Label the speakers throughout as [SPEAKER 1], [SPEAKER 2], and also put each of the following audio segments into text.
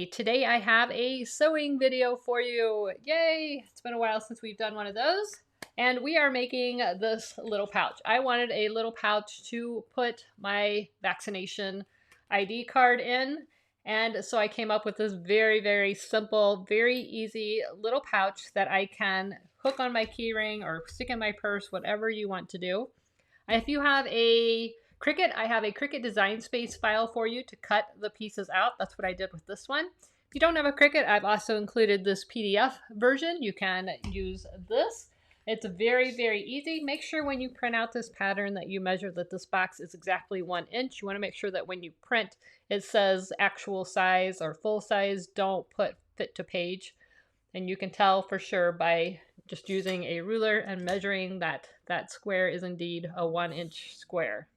[SPEAKER 1] Today I have a sewing video for you. Yay! It's been a while since we've done one of those. And we are making this little pouch. I wanted a little pouch to put my vaccination ID card in. And so I came up with this very, very simple, very easy little pouch that I can hook on my keyring or stick in my purse, whatever you want to do. If you have a Cricut, I have a Cricut design space file for you to cut the pieces out. That's what I did with this one. If you don't have a Cricut, I've also included this PDF version. You can use this. It's very, very easy. Make sure when you print out this pattern that you measure that this box is exactly 1 inch. You want to make sure that when you print, it says actual size or full size. Don't put fit to page. And you can tell for sure by just using a ruler and measuring that that square is indeed a 1 inch square.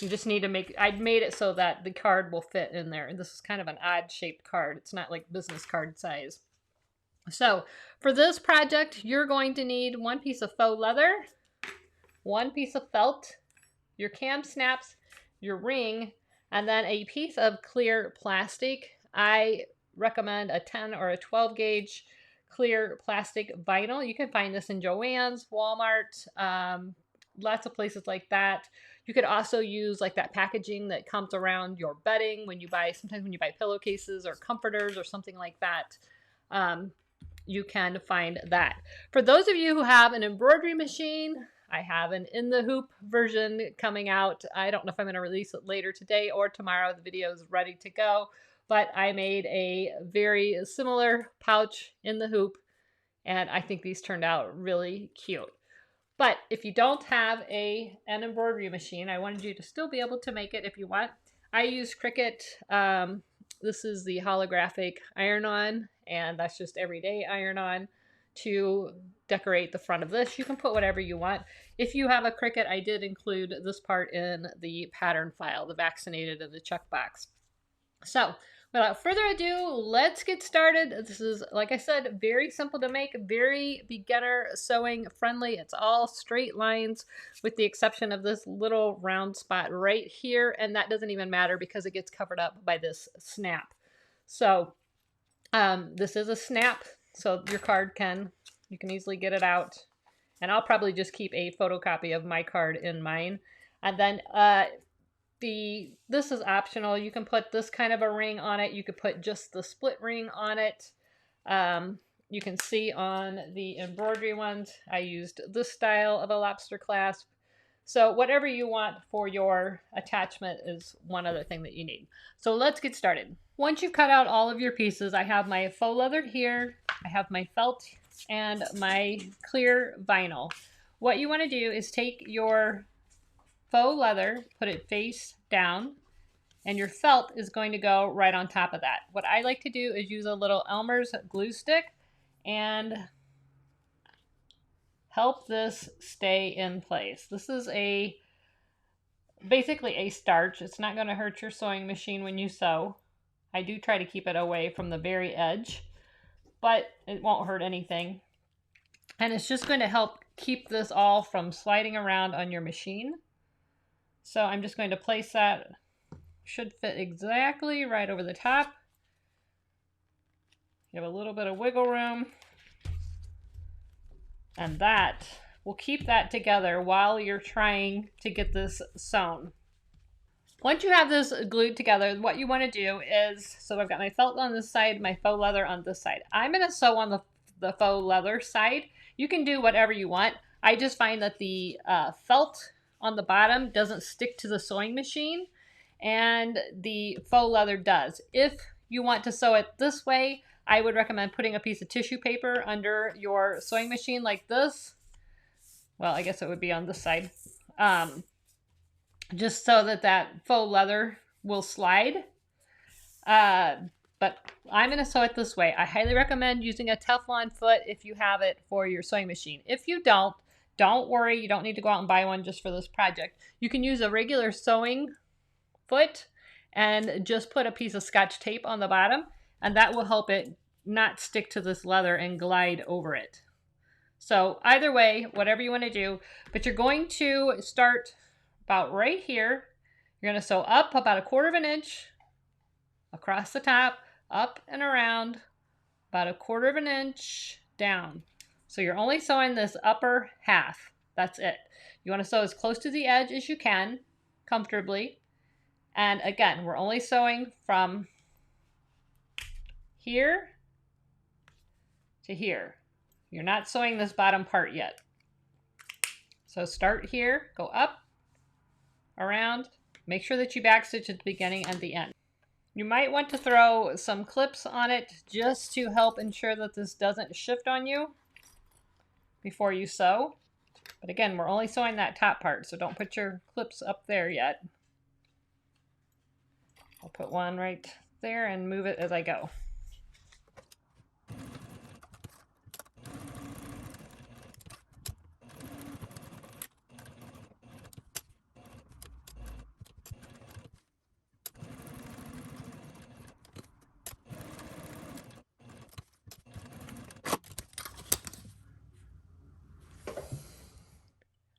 [SPEAKER 1] You just need to make, I'd made it so that the card will fit in there. This is kind of an odd shaped card. It's not like business card size. So for this project, you're going to need 1 piece of faux leather, 1 piece of felt, your cam snaps, your ring, and then a piece of clear plastic. I recommend a 10 or a 12 gauge clear plastic vinyl. You can find this in Joann's, Walmart, lots of places like that. You could also use like that packaging that comes around your bedding when you buy, sometimes when you buy pillowcases or comforters or something like that. You can find that. For those of you who have an embroidery machine, I have an in the hoop version coming out. I don't know if I'm going to release it later today or tomorrow. The video is ready to go, but I made a very similar pouch in the hoop, and I think these turned out really cute. But if you don't have an embroidery machine, I wanted you to still be able to make it if you want. I use Cricut. This is the holographic iron-on, and that's just everyday iron-on to decorate the front of this. You can put whatever you want. If you have a Cricut, I did include this part in the pattern file, the vaccinated and the checkbox. So without further ado, let's get started. This is, like I said, very simple to make, very beginner sewing friendly. It's all straight lines with the exception of this little round spot right here. And that doesn't even matter because it gets covered up by this snap. So this is a snap. So your card you can easily get it out. And I'll probably just keep a photocopy of my card in mine. And then this is optional. You can put this kind of a ring on it. You could put just the split ring on it. You can see on the embroidery ones, I used this style of a lobster clasp. So whatever you want for your attachment is one other thing that you need. So let's get started. Once you've cut out all of your pieces, I have my faux leather here, I have my felt, and my clear vinyl. What you want to do is take your faux leather, put it face down, and your felt is going to go right on top of that. What I like to do is use a little Elmer's glue stick and help this stay in place. This is basically a starch. It's not going to hurt your sewing machine when you sew. I do try to keep it away from the very edge, but it won't hurt anything. And it's just going to help keep this all from sliding around on your machine. So I'm just going to place that, should fit exactly right over the top. You have a little bit of wiggle room. And that will keep that together while you're trying to get this sewn. Once you have this glued together, what you want to do is, so I've got my felt on this side, my faux leather on this side. I'm going to sew on the faux leather side. You can do whatever you want. I just find that the felt on the bottom doesn't stick to the sewing machine, and the faux leather does. If you want to sew it this way, I would recommend putting a piece of tissue paper under your sewing machine like this. Well, I guess it would be on this side. Just so that that faux leather will slide. But I'm going to sew it this way. I highly recommend using a Teflon foot if you have it for your sewing machine. If you don't worry. You don't need to go out and buy one just for this project. You can use a regular sewing foot and just put a piece of Scotch tape on the bottom, and that will help it not stick to this leather and glide over it. So either way, whatever you want to do, but you're going to start about right here. You're going to sew up about 1/4 inch across the top, up and around, about 1/4 of an inch down. So you're only sewing this upper half. That's it. You want to sew as close to the edge as you can, comfortably. And again, we're only sewing from here to here. You're not sewing this bottom part yet. So start here, go up, around, make sure that you backstitch at the beginning and the end. You might want to throw some clips on it just to help ensure that this doesn't shift on you before you sew. But again, we're only sewing that top part, so don't put your clips up there yet. I'll put one right there and move it as I go.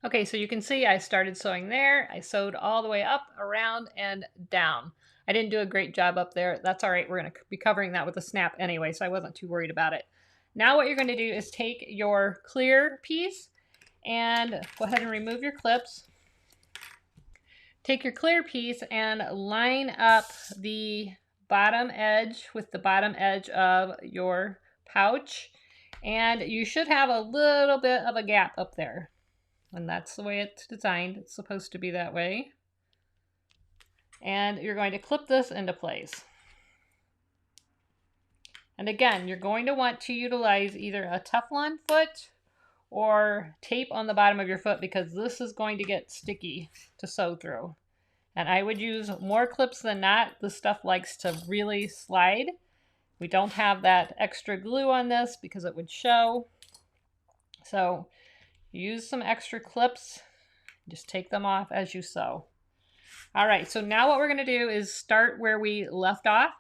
[SPEAKER 1] Okay, so you can see I started sewing there. I sewed all the way up, around, and down. I didn't do a great job up there. That's all right. We're going to be covering that with a snap anyway, so I wasn't too worried about it. Now what you're going to do is take your clear piece and go ahead and remove your clips. Take your clear piece and line up the bottom edge with the bottom edge of your pouch. And you should have a little bit of a gap up there. And that's the way it's designed. It's supposed to be that way. And you're going to clip this into place. And again, you're going to want to utilize either a Teflon foot or tape on the bottom of your foot because this is going to get sticky to sew through. And I would use more clips than not. This stuff likes to really slide. We don't have that extra glue on this because it would show. So use some extra clips, just take them off as you sew. All right, so now what we're gonna do is start where we left off,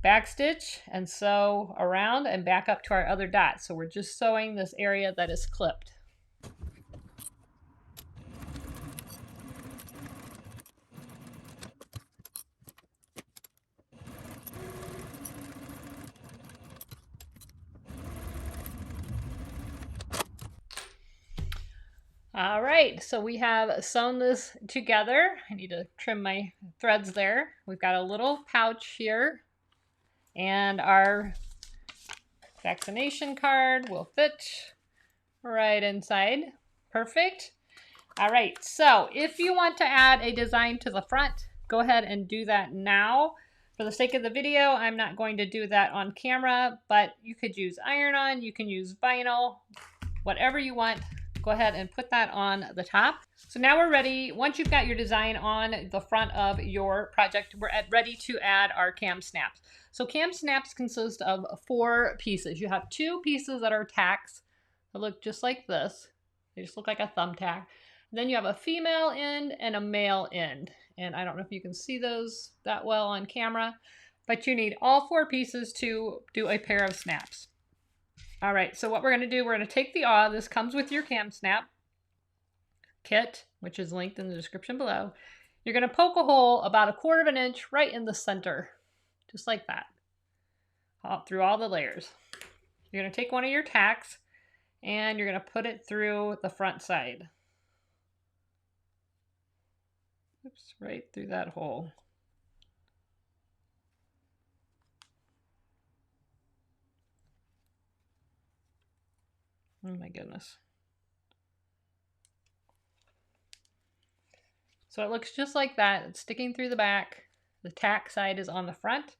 [SPEAKER 1] backstitch and sew around and back up to our other dot. So we're just sewing this area that is clipped. All right, so we have sewn this together. I need to trim my threads there. We've got a little pouch here and our vaccination card will fit right inside. Perfect. All right, so if you want to add a design to the front, go ahead and do that now. For the sake of the video, I'm not going to do that on camera, but you could use iron-on, you can use vinyl, whatever you want. Go ahead and put that on the top. So now we're ready. Once you've got your design on the front of your project, we're ready to add our cam snaps. So cam snaps consist of 4 pieces. You have 2 pieces that are tacks that look just like this. They just look like a thumbtack. Then you have a female end and a male end. And I don't know if you can see those that well on camera, but you need all 4 pieces to do a pair of snaps. All right, so what we're going to do, we're going to take the awl. This comes with your cam snap kit, which is linked in the description below. You're going to poke a hole about 1/4 of an inch right in the center, just like that, through all the layers. You're going to take one of your tacks and you're going to put it through the front side. Oops, right through that hole. Oh my goodness. So it looks just like that. It's sticking through the back. The tack side is on the front.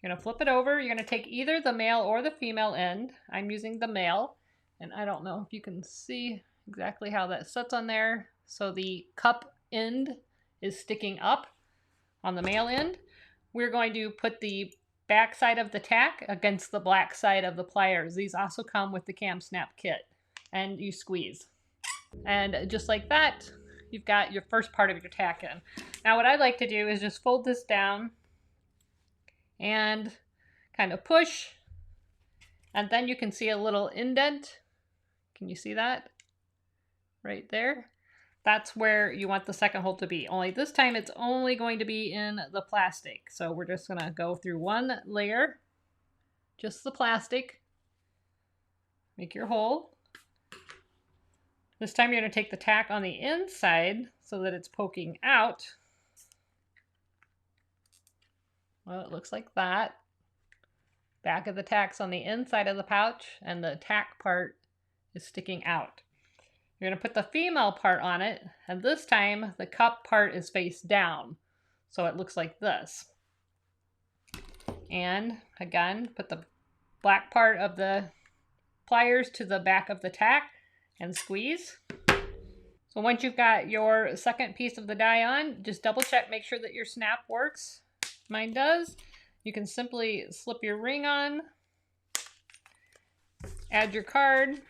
[SPEAKER 1] You're going to flip it over. You're going to take either the male or the female end. I'm using the male, and I don't know if you can see exactly how that sits on there. So the cup end is sticking up on the male end. We're going to put the back side of the tack against the black side of the pliers. These also come with the cam snap kit, and you squeeze. And just like that, you've got your first part of your tack in. Now what I like to do is just fold this down and kind of push, and then you can see a little indent. Can you see that? Right there. that's where you want the second hole to be. Only this time it's only going to be in the plastic. So we're just gonna go through one layer, just the plastic, make your hole. This time you're gonna take the tack on the inside so that it's poking out. Well, it looks like that. Back of the tack's on the inside of the pouch and the tack part is sticking out. You're going to put the female part on it, and this time the cup part is face down, so it looks like this. And again, put the black part of the pliers to the back of the tack and squeeze. So once you've got your second piece of the die on, just double check, make sure that your snap works. Mine does. You can simply slip your ring on, add your card,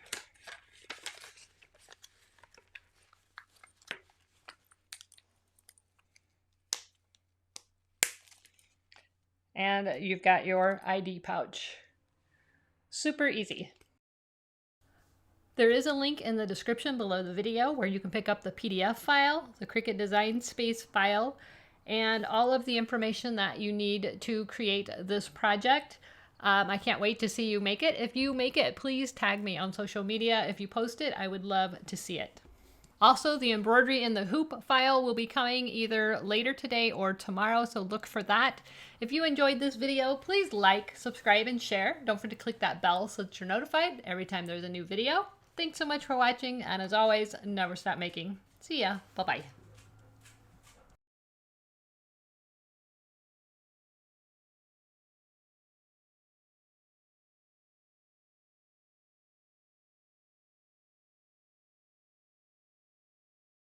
[SPEAKER 1] and you've got your ID pouch. Super easy. There is a link in the description below the video where you can pick up the PDF file, the Cricut Design Space file, and all of the information that you need to create this project. I can't wait to see you make it. If you make it, please tag me on social media. If you post it, I would love to see it. Also, the embroidery in the hoop file will be coming either later today or tomorrow, so look for that. If you enjoyed this video, please like, subscribe, and share. Don't forget to click that bell so that you're notified every time there's a new video. Thanks so much for watching, and as always, never stop making. See ya. Bye-bye.